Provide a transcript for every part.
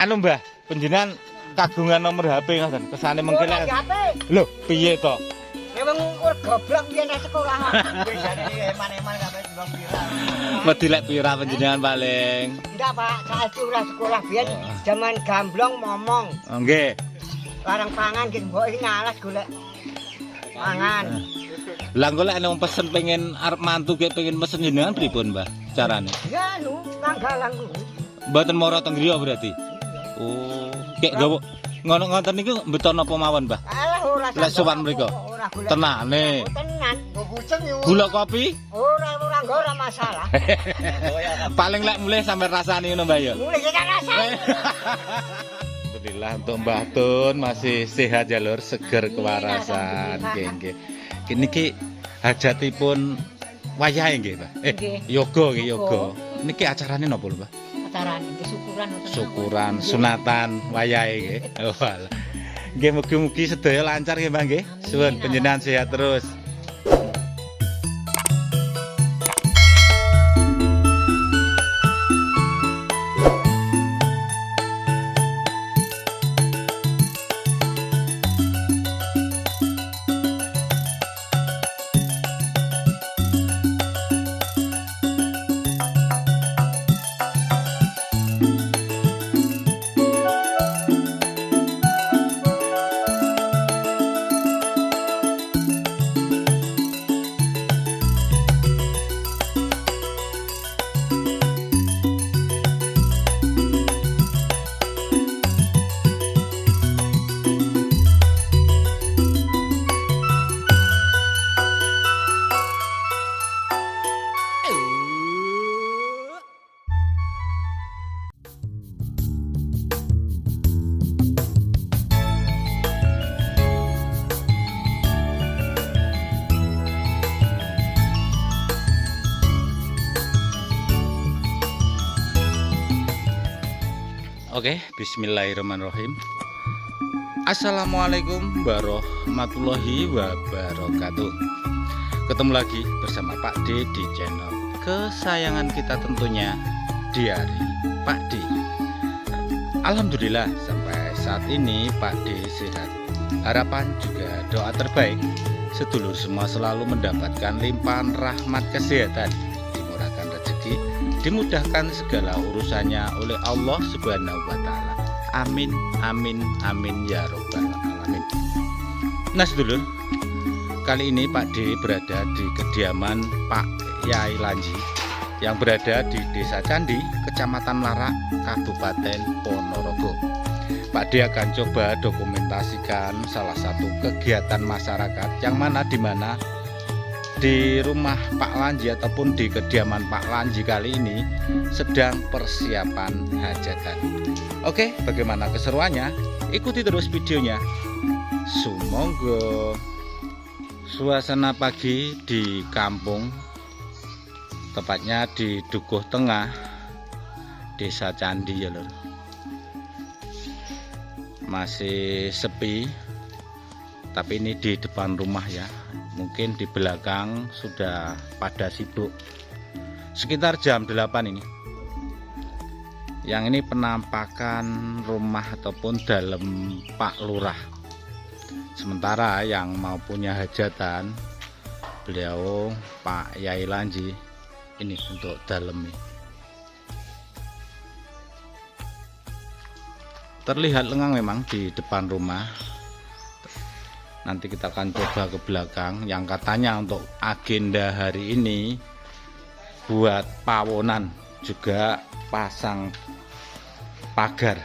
Anu Mbah, panjenengan kagungan nomor HP ngoten. Kesane mengki lek. Lho, piye to? Memang goblok biyen nang sekolah. Biasane eman-eman kabeh wong pira. Wedi lek pira panjenengan paling? Enggak, Pak. Saiki ora sekolah biyen zaman gamblong momong. Oh, nggih. Larang pangan ki mbok iki ngalas golek pangan. Lah engko lek ana pesen pengen arep mantu ge pengen mesen jenengan pripun, Mbah? Carane? Ya nu, tanggalan kuwi. Mboten mara teng griya berarti. Oh, kek gawe ngono-ngoten niku mbeton napa mawon, Mbah? Alah ora Lek sowan mriku. Tenane. Tenan, mbok buceng yo. Gula kopi? Ora ora masalah. Paling lek mulai sampe rasane ngono, Mbah ya. Mulai ya rasane. Alhamdulillah untuk Mbah Tun masih sehat ya Lur, seger kewarasan. Nggih, nggih. Niki hajatipun wayahe nggih, Mbah. Yoga nggih, yoga. Niki acarane napa lho, Mbah? Acarane syukuran. Syukuran, sunatan wayahe nggih. Oh, alah. Nggih mugi-mugi sedaya lancar nggih, Mbah nggih. Suwun panjenengan sehat terus. Oke, bismillahirrahmanirrahim. Assalamualaikum warahmatullahi wabarakatuh. Ketemu lagi bersama Pak D di channel kesayangan kita tentunya, Diari Pak D. Alhamdulillah sampai saat ini Pak D sehat. Harapan juga doa terbaik sedulur semua selalu mendapatkan limpahan rahmat kesehatan, dimurahkan rezeki, dimudahkan segala urusannya oleh Allah Subhanahu wa taala. Amin amin amin ya robbal alamin. Nah sedulur, kali ini Pak D berada di kediaman Pak Yai Lanji yang berada di Desa Candi, Kecamatan Larak, Kabupaten Ponorogo. Pak D akan coba dokumentasikan salah satu kegiatan masyarakat yang mana di rumah Pak Lanji ataupun di kediaman Pak Lanji kali ini sedang persiapan hajatan. Oke, bagaimana keseruannya? Ikuti terus videonya. Sumangga. Suasana pagi di kampung, tepatnya di Dukuh Tengah, Desa Candi ya lur. Masih sepi, tapi ini di depan rumah ya. Mungkin di belakang sudah pada sibuk. Sekitar jam 8 ini. Yang ini penampakan rumah ataupun dalam Pak Lurah. Sementara yang mau punya hajatan, beliau Pak Yai Lanji ini untuk dalam ini. Terlihat lengang memang di depan rumah. Nanti kita akan coba ke belakang yang katanya untuk agenda hari ini buat pawonan, juga pasang pagar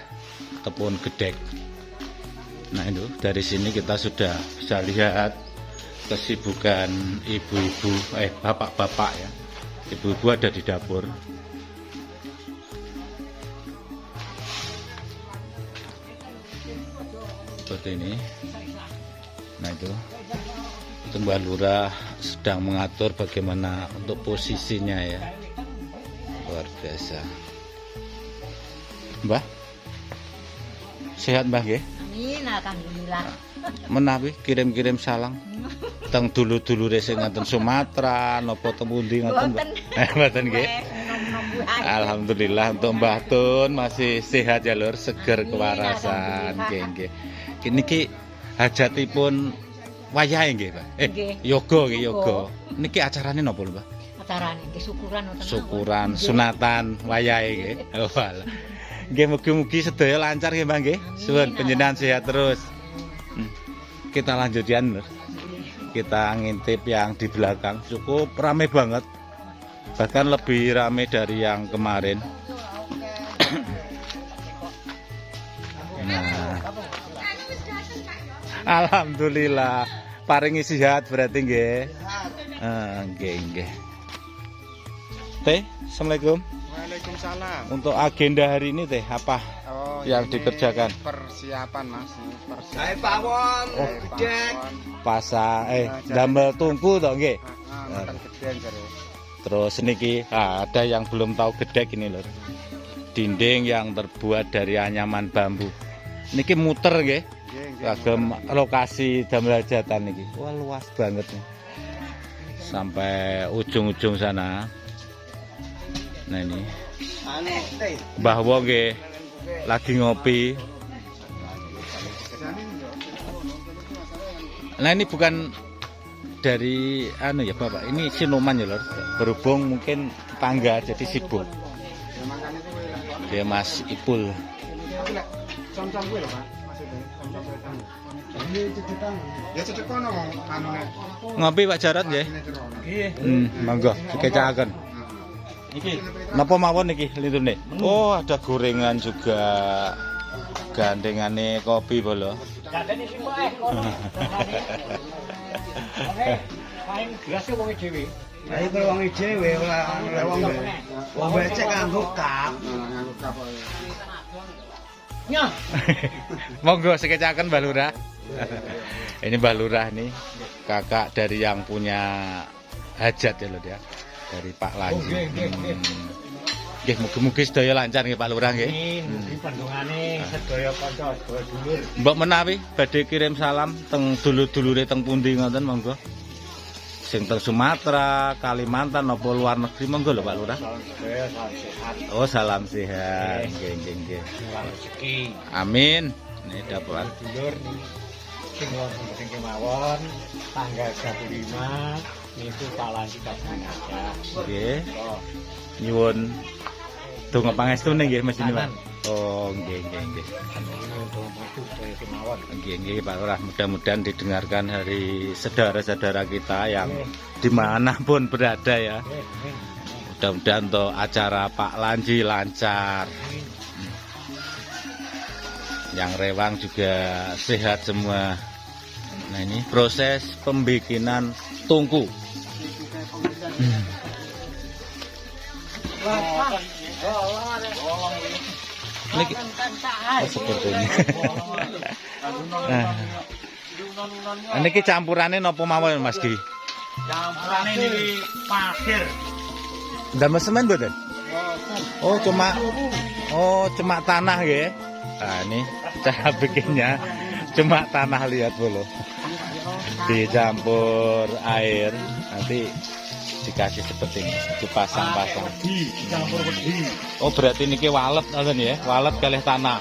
ataupun gedek. Nah itu dari sini kita sudah bisa lihat kesibukan ibu-ibu, bapak-bapak ya. Ibu-ibu ada di dapur. Seperti ini. Nah itu Mbak Lurah sedang mengatur bagaimana untuk posisinya ya. Luar biasa. Mbah, sehat Mbah nggih? Amin, alhamdulillah. Menawi kirim-kirim salam teng dulur-dulure sing ngaten Sumatera napa teng pundi ngoten Mbah. Mboten nggih. Alhamdulillah untuk Mbah Tun masih sehat ya Lur, seger kewarasan. Nggih nggih. Niki hajatipun wayahe nggih, Pak. Yoga nggih yoga. Niki acarane napa lho, Pak? Acarane iki syukuran wonten. Syukuran sunatan wayahe nggih. Oh alah. Nggih mugi-mugi sedaya lancar nggih, Mbah nggih. Suwun panjenengan sehat terus. Kita lanjutkan Lur. Kita ngintip yang di belakang, cukup rame banget. Bahkan lebih rame dari yang kemarin. Nah. Alhamdulillah paringi sehat berarti nggih. Nggih nggih. Teh, Assalamualaikum. Waalaikumsalam. Untuk agenda hari ini Teh apa yang ini dikerjakan? Persiapan Mas, persiapan. Hai pawon, gede. Pasang damel tungku toh nggih. Makan gedeng jare. Terus niki ada yang belum tahu gedek ini Lur. Dinding yang terbuat dari anyaman bambu. Niki muter nggih. Kagem lokasi damel hajatan niki. Wah luas banget nih. Sampai ujung-ujung sana. Nah ini. Mbah Wong nggih lagi ngopi. Nah ini bukan dari ya Bapak, ini siluman ya Lur. Berhubung mungkin tetangga jadi sibuk. Dia Mas Ipul. Ngopi Pak Jarot nggih? Nggih. Monggo dikecakaken. Iki napa mawon iki lintune? Oh, ada gorengan juga. Gandengane kopi bolo. Gandene sing kok paling gelas wong dhewe. Lah iki wong dhewe ora wong becek nganggo kap. Nyah. Monggo sekecakaken Mbah Lurah. Ini Mbah Lurah nih, kakak dari yang punya hajat ya Lur ya. Dari Pak Lanji. Nggih mugi-mugi sedaya lancar nggih Pak Lurah nggih. Mugi pandungane sedaya kanca sedaya dulur. Mbok menawi badhe kirim salam teng dulur-dulure teng pundi ngoten monggo. Sing teng Sumatera, Kalimantan napa luar negeri monggo lho Pak Lurah. Oh salam sehat. Nggih nggih nggih. Rezeki. Amin. Nih dapat Dulur sing wonten sing kemawon tanggal 25 niku Pak Lanji kagungan aja. nggih. Nyuwun donga pangestune nggih Mas ini Pak. Oh nggih nggih nggih. Nggih nggih Pak Lurah, mudah-mudahan didengarkan dari saudara-saudara kita yang dimanapun berada ya. Mudah-mudahan untuk acara Pak Lanji lancar. Yang rewang juga sehat semua. Nah ini proses pembikinan tungku. Ini seperti ini. Nah, ini campurannya napa mawon Mas Ki? Campurane iki pasir. Ndamel semen mboten? Cuma tanah nggih. Nah, ini cara bikinnya cuma tanah lihat dulu. Dicampur air, nanti dikasih seperti ini, dipasang-pasang. Dicampur wedi. Oh, berarti niki walet ngoten ya, walet kalih tanah.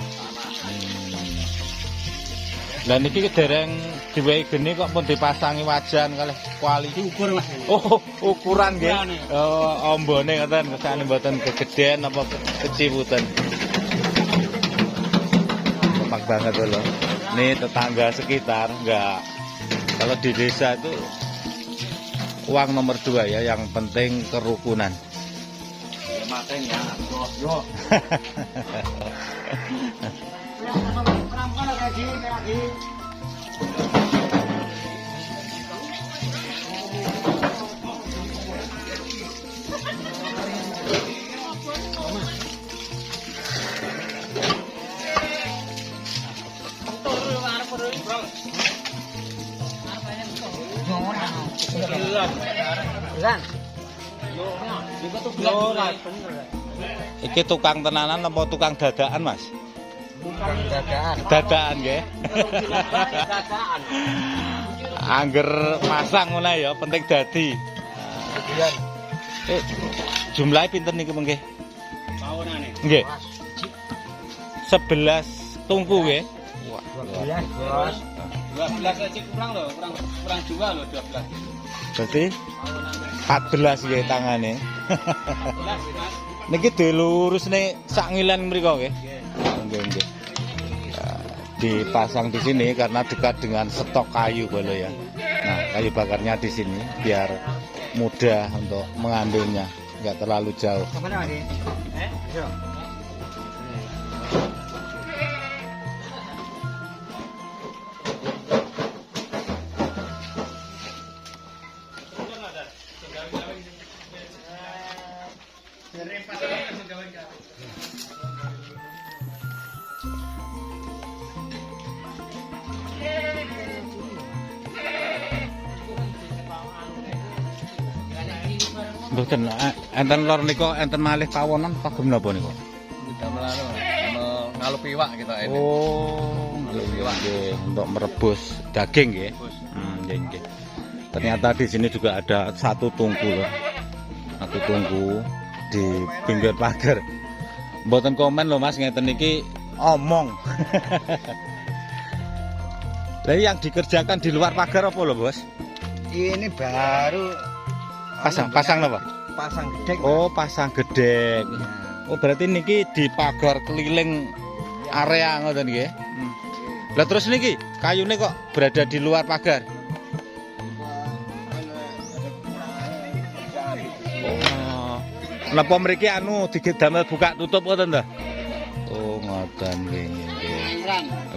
Lah niki dereng diwehi geni kok pun dipasangi wajan kalih kuali. Diukur Mas. Oh, ukuran nggih. Oh, ombone ngoten, kesane mboten kegeden apa keciputan. Lemak banget loh. Nih tetangga sekitar enggak. Kalau di desa itu uang nomor 2 ya, yang penting kerukunan. Matenya, yo. Iki tukang tenanan apa tukang dadaan, Mas? Tukang dadaan. Dadaan nggih. Dadaan. Angger masang ngono ya, penting dadi. Jumlahe pinten niki mengke? Nggih. 11 tungku nggih. 12 bos. 12 aja kurang loh, kurang 2 loh 12. Berarti 14 nggih tangane. 14 Mas. Niki dilurus nih sak ngilen mriko nggih. Nggih nggih. Dipasang di sini karena dekat dengan stok kayu bolo ya. Nah, kayu bakarnya di sini biar mudah untuk mengambilnya, nggak terlalu jauh. Kemana lagi? Yo. Mboten enten lor nika enten malih pawonan pagem napa niku? Kita ngalup iwak kita ini. Oh, nggih, untuk merebus daging nggih. Nggih nggih. Ternyata di sini juga ada satu tungku loh. Satu tungku di pinggir pagar. Mboten komen loh Mas ngeten iki omong. Lah yang dikerjakan di luar pagar apa loh Bos? Ini baru Pasang apa? pasang gedek. Oh, pasang gedek. Oh, berarti niki di pagar keliling area ngoten nggih. Lah terus niki kayune kok berada di luar pagar? Oh. Napa mriki anu digedamel buka tutup ngoten ta? Oh, ngoten nggih nggih.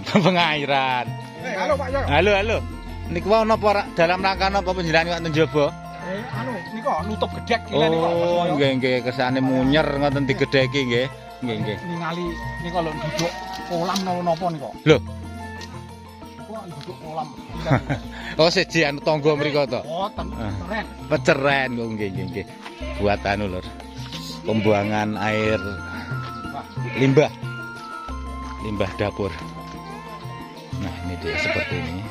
Pengairan. Halo Pak Yo. Halo. Niku wau napa dalam rangka napa panjenengan wonten njaba? Niko nutup gedek iki niko. Oh, nggih kersane munyer ngoten digedheki nggih. Nggih. Ningali niko lho duduk kolam napa niko. Lho, Kok duduk kolam. oh siji anu tangga mriku to. Oh, keren. Peceren kok nggih. Buat anu lur. Pembuangan air limbah. Limbah dapur. Nah, ini dia seperti ini.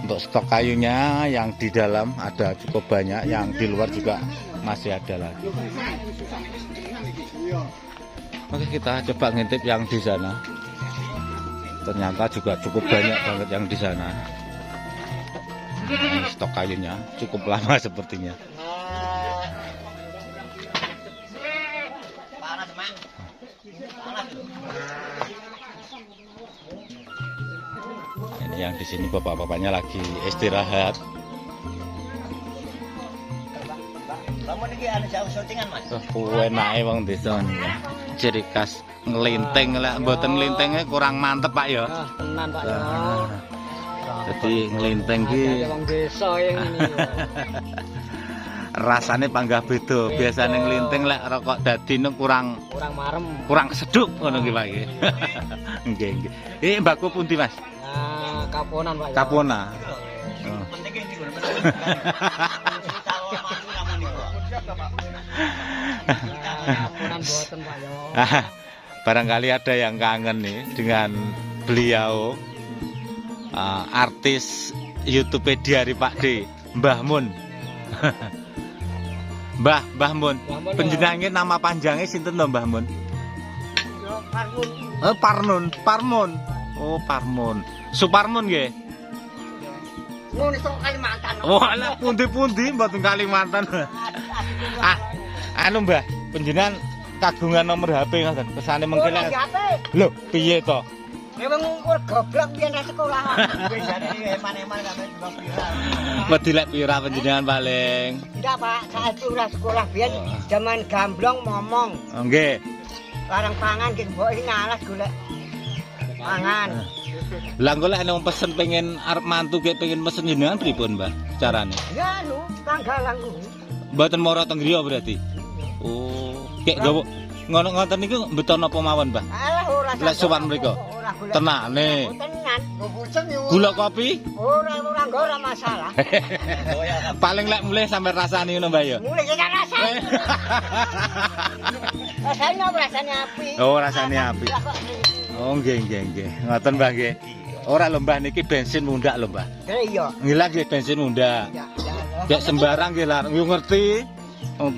Untuk stok kayunya yang di dalam ada cukup banyak, yang di luar juga masih ada lagi. Oke, kita coba ngintip yang di sana. Ternyata juga cukup banyak banget yang di sana. Nah, stok kayunya cukup lama sepertinya. Ini yang di sini bapak-bapaknya lagi istirahat. Kamu niki anu jauh syutingan, Mas. Enake wong desa niki. Ciri khas ngelinting lek mboten nglintenge kurang mantep Pak ya. Tenan Pak Yo. Jadi ngelinting ki Wong desa yang ini. rasane panggah beda. Biasane nglinting lek rokok dadi kurang Marem. kurang seduk ngono ki Pak nggih. Nggih. Ini mbakku pundi Mas? Nah, kaponan Pak Yo. Kapona. Penting iki lho. Kaponan boten Pak Yo. Barangkali ada yang kangen nih dengan beliau, artis YouTube dari Pak D, Mbah Mun. Mbah Mun. Penjenengannya nama panjangnya sinten to Mbah Mun? Parmun. Oh, Parmun. Suparmun nggih. Ngono iso Kalimantan. Walah pundi-pundi mboten Kalimantan. Anu Mbah, panjenengan kagungan nomor HP ngoten. Kesane mengke lek. Lho, piye to? Memang ngukur goblok biyen nang sekolah. Wis jane eman-eman sampe pira. Wedi lek pira panjenengan paling? Enggak, Pak. Saiki ora sekolah biyen zaman gamblong momong. Oh, nggih. Larang pangan ki mbok iki ngalas golek pangan. Lah engko lek nek pesen pengen arep mantu ge pengen pesen jenengan pripun, Mbah? Carane? Ya anu, tanggalan ku. Mboten mara teng griya berarti. Oh, kek gawa ngono-ngoten niku mbeton apa mawon, Mbah? Alah ora. Lek sowan mriku. Tenane. Tenan, bosen yo. Gula kopi? Ora nggo ora masalah. Paling lek mulih sampe rasani ngono, Mbah ya. Mulai ya rasane. Rasane apa rasane api? Oh, rasane api. Oh, nggih. Ngoten, Mbah nggih. Ora lho, Mbah niki bensin mundak lho, Mbah. Iya. Nggih nggih bensin mundak. Gak sembarang nggih lah, yo ngerti. Oh,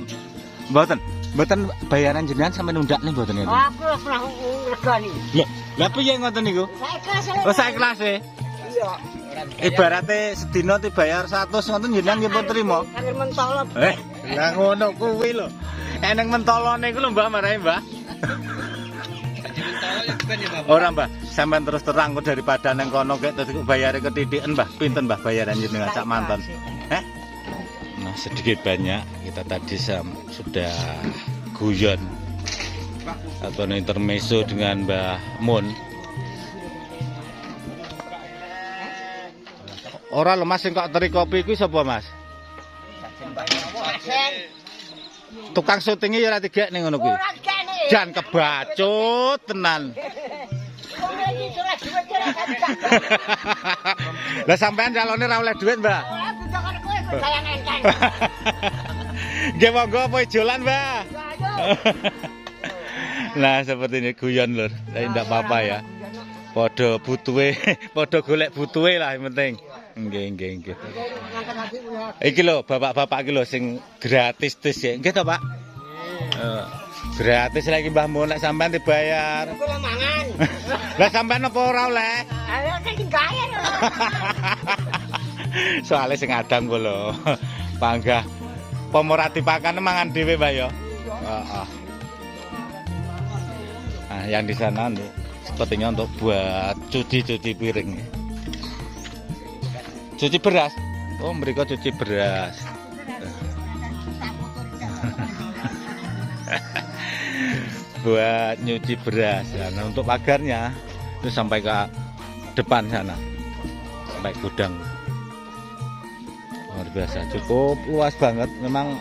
mboten. Mboten bayaran jenengan sampe nundak nih mboten ya. Aku pernah ngregani. Lah piye ngoten niku? Saya Oh sak kelas e. Iya. Ibarate sedina dibayar 100 ngoten jenengan nggih pun trimo. Kali mentolot. Lah ngono kuwi lho. Eneng mentolone iku lho Mbak marahe Mbak. Ora Mbah, sampean terus terang kok daripada neng kono kek terus bayare ketithiken Mbah. Pinten Mbah bayaran jenengan sak mantan? Nah sedikit banyak kita tadi sudah guyon atau intermezzo dengan Mbah Mun. Ora lho Mas sing kok teri kopi kuwi sapa Mas? Tukang syutinge ya ora tigek ning ngono kuwi. Jan kebacut tenan. Lah sampean calone ra oleh duit, Mbak. Nggih monggo apa ijolan, Mbak? Nah, seperti ini guyon lur. Tapi ndak apa-apa ya. Padha butuhe, padha golek butuhe lah yang penting. Nggih. Iki lho, bapak-bapak iki lho sing gratis tis ya. Nggih to, Pak? Gratis lagi Mbah Mun nek sampean dibayar. Kula mangan. Lah sampean apa ora oleh? Ayo kan dibayar. Soale sing adang ku lho. Panggah pemorati pakan mangan dhewe, Mbah ya. Heeh. Nah, yang di sana untuk sepertinya untuk buat cuci piring. Cuci beras. Oh, mereka cuci beras. Buat nyuci beras. Nah, untuk pagarnya itu sampai ke depan sana. Sampai gudang. Luar biasa, cukup luas banget. Memang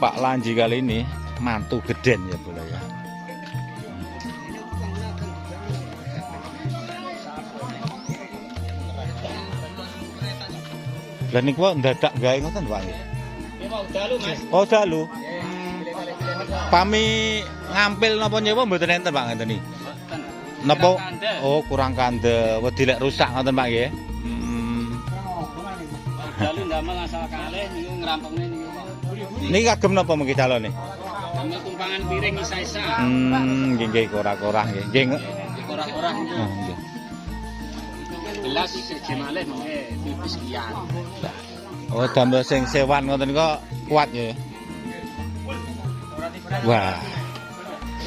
Pak Lanji kali ini mantu geden ya boleh ya. Lah niku ndadak gawe ngoten Pak. Oh, dalu. Pami ngampil napa nyewa mboten enten Pak ngenten iki. Napa? Oh, kurang kandhe. Wedi lek rusak ngoten Pak nggih. Dalu ndamel asal kalih niku ngrampungne niku. Niki kagem napa mengki calone? Damel tumpangan piring isa-isa. Nggih korah-korah nggih. Nggih. Korah-korah niku. Oh, nggih. Gelas siji malih mengke tipis sekian. Oh, damel sing sewan ngoten kok kuat ya. Wah.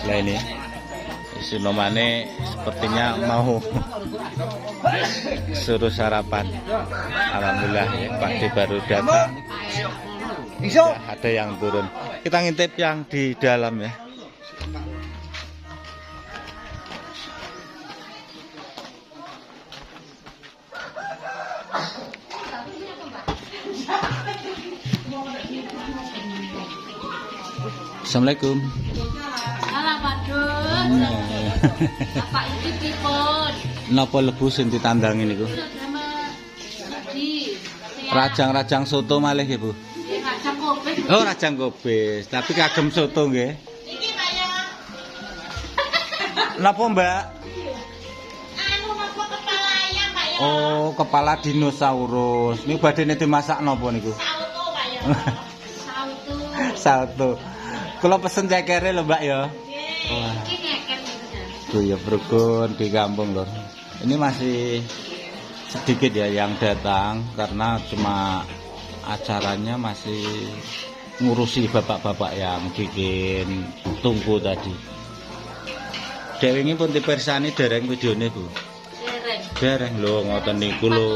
Lah ini Sinomane sepertinya mau suruh sarapan. Alhamdulillah ya, Pak D baru datang. Ya, ada yang turun. Kita ngintip yang di dalam ya. Assalamualaikum. Halo Pak Dun. Bapak iki pripun? Napa lebu sing ditandangi niku? Rajang-rajang soto malih nggih, Bu. Rajang kopi. Oh, rajang kopi. Tapi kagem soto nggih. Iki Pak ya. Napa, Mbak? Anu napa kepala ayam Pak ya? Oh, kepala dinosaurus. Niku badene dimasak napa niku? Sauto Pak ya. Sauto. Sauto. Kula pesen cekere lho, Mbak ya. Wah. Iki ngeken gitu. Guyub rukun di kampung lho. Ini masih sedikit ya yang datang karena cuma acaranya masih ngurusi bapak-bapak yang bikin tungku tadi. Dek wingi pun dipersani dereng videone, Bu. Dereng. Dereng lho ngoten niku lho.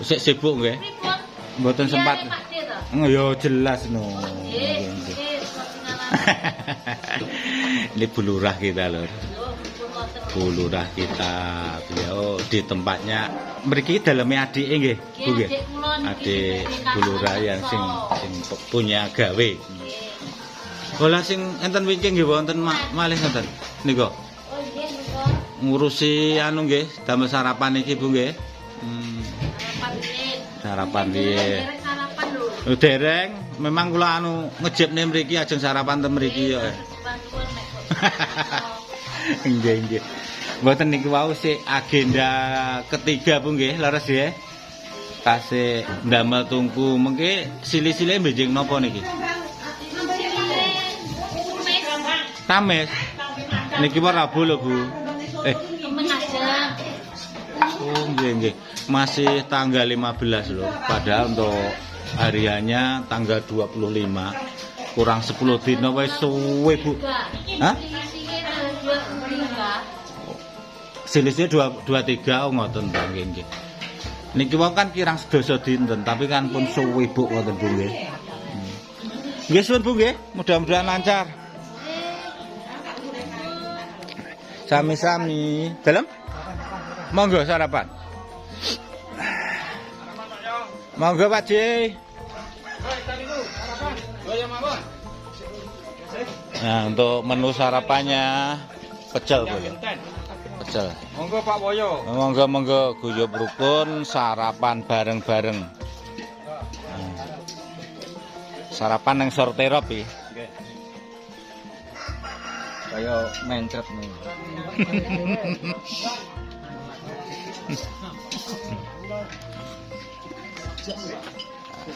Sik sibuk nggih. Mboten sempat. Ya jelas no. Ini bulurah kita lho. Bulurah kita beliau di tempatnya mriki daleme adike nggih, Bu nggih. Adik bulurah yang sing punya gawe. Olah sing enten wingking nggih wonten malih ngoten. Niku. Oh nggih niku. Ngurusi anu nggih, damel sarapan iki Bu nggih. Sarapan piye? Sarapan lho. Dereng, memang kula anu ngejepne mriki ajeng sarapan ten mriki ya. Nggih. Mboten niku wau sik agenda ketiga Bu nggih, leres nggih. Tasih ndamel tungku mengke sili-sili benjing napa niki? Kamis. Niki Rabu lho, Bu. Kemen aja. Oh, nggih. Masih tanggal 15 loh. Padahal untuk hariannya tanggal 25. Kurang 10 dino wis suwe, Bu. Hah? Selisihnya 23 ngoten ta nggih. Niki wong kan kirang sedasa dinten, tapi kan pun suwe Bu ngoten Bu nggih. Nggih suwun Bu nggih, mudah-mudahan lancar. Sami-sami. Dalem? Monggo sarapan. Monggo Pak J. Nah, untuk menu sarapannya pecel Bu. Pecel. Monggo Pak Woyo. Monggo guyub rukun sarapan bareng-bareng. Sarapan yang sorterop iki. Nggih. Kaya mencret nih.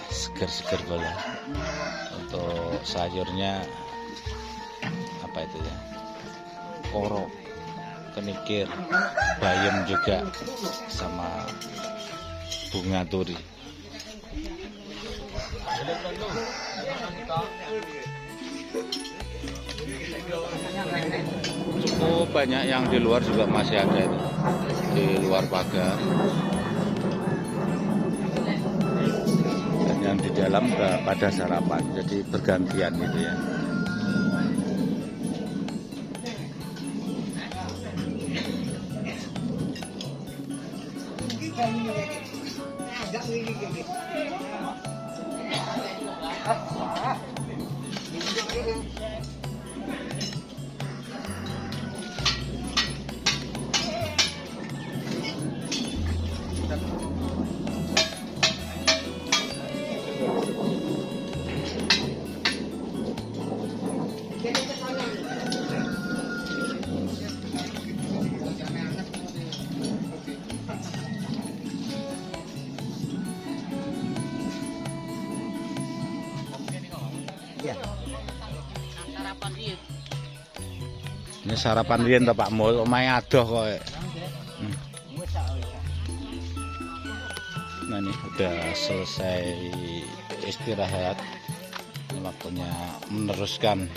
Seger-seger bola. Untuk sayurnya apa itu ya? Koro, kenikir, bayam juga sama bunga turi. Cukup banyak yang di luar juga masih ada itu, di luar pagar. Dan yang di dalam pada sarapan, jadi bergantian gitu ya. Ini sarapan riyen to Pak Mul, omahe adoh kok. Nah ini udah selesai istirahat, waktunya meneruskan.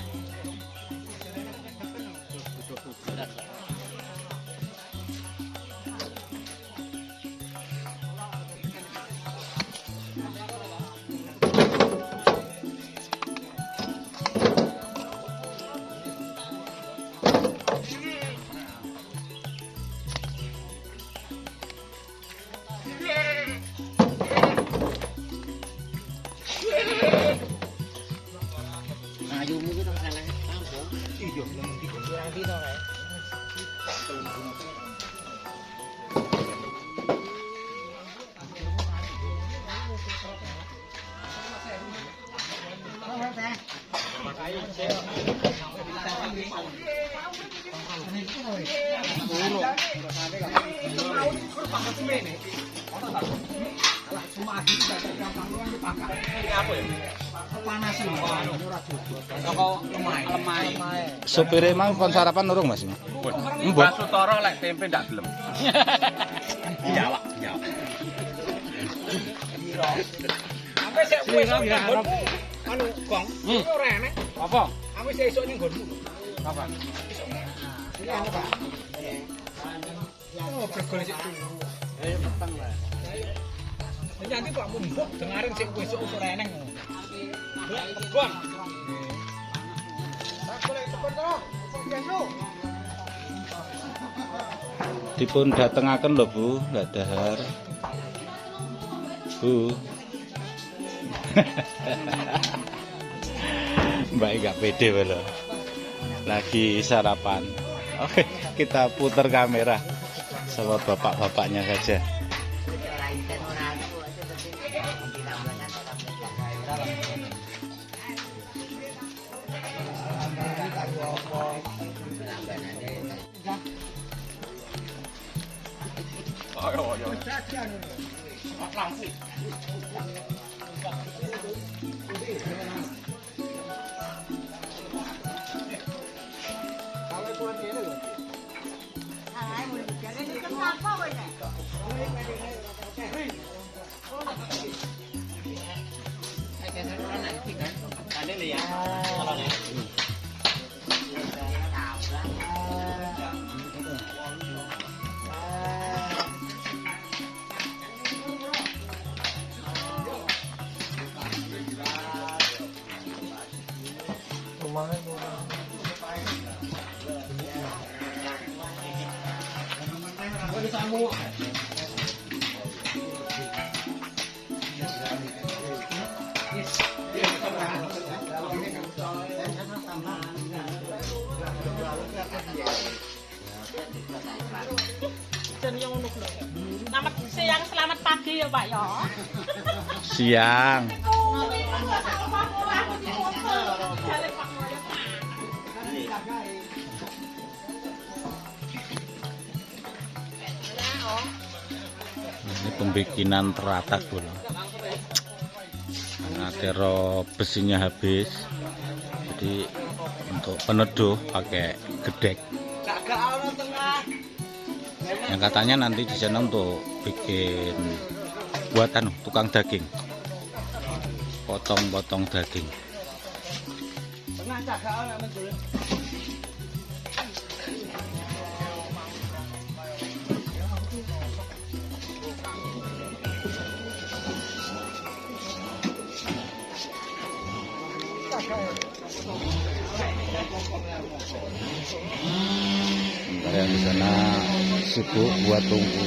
Supire mang kon sarapan urung Mas? Mbak Sutara lek tempe ndak gelem. Jawab. Sampai sik kowe anu Gong, ora enek. Apa? Aku sesuk ning nggonmu. Apa? Iya, Pak. Oh, bergol sik turu. Ayo petang lah. Nanti Pak Mumbuk dengarin sik kowe esuk ora enek. Gong. Dipun datengaken lho Bu, nggak dahar. Bu. Mbak nggak pede loh. Lagi sarapan. Oke, kita putar kamera sama bapak-bapaknya saja. Selamat siang, selamat pagi ya Pak ya. Siang. Ini pembikinan teratak dulu. Ngatero besinya habis. Jadi untuk peneduh pakai gedek. Yang katanya nanti di sana untuk bikin buatan tukang daging, potong-potong daging. Sementara yang di sana sibuk buat tunggu.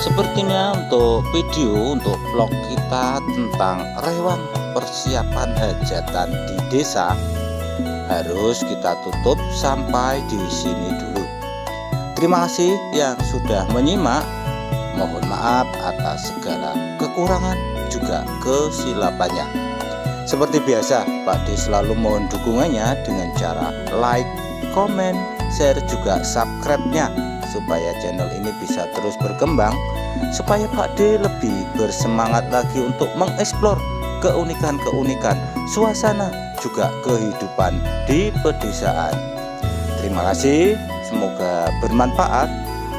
Sepertinya untuk video untuk vlog kita tentang rewang persiapan hajatan di desa harus kita tutup sampai di sini dulu. Terima kasih yang sudah menyimak. Mohon maaf atas segala kekurangan juga kesilapannya. Seperti biasa, Pak D selalu mohon dukungannya dengan cara like, komen, share juga subscribe-nya supaya channel ini bisa terus berkembang, supaya Pak D lebih bersemangat lagi untuk mengeksplor keunikan-keunikan suasana juga kehidupan di pedesaan. Terima kasih, semoga bermanfaat.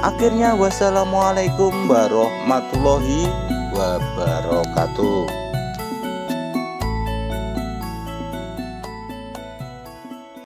Akhirnya wassalamualaikum warahmatullahi wabarakatuh.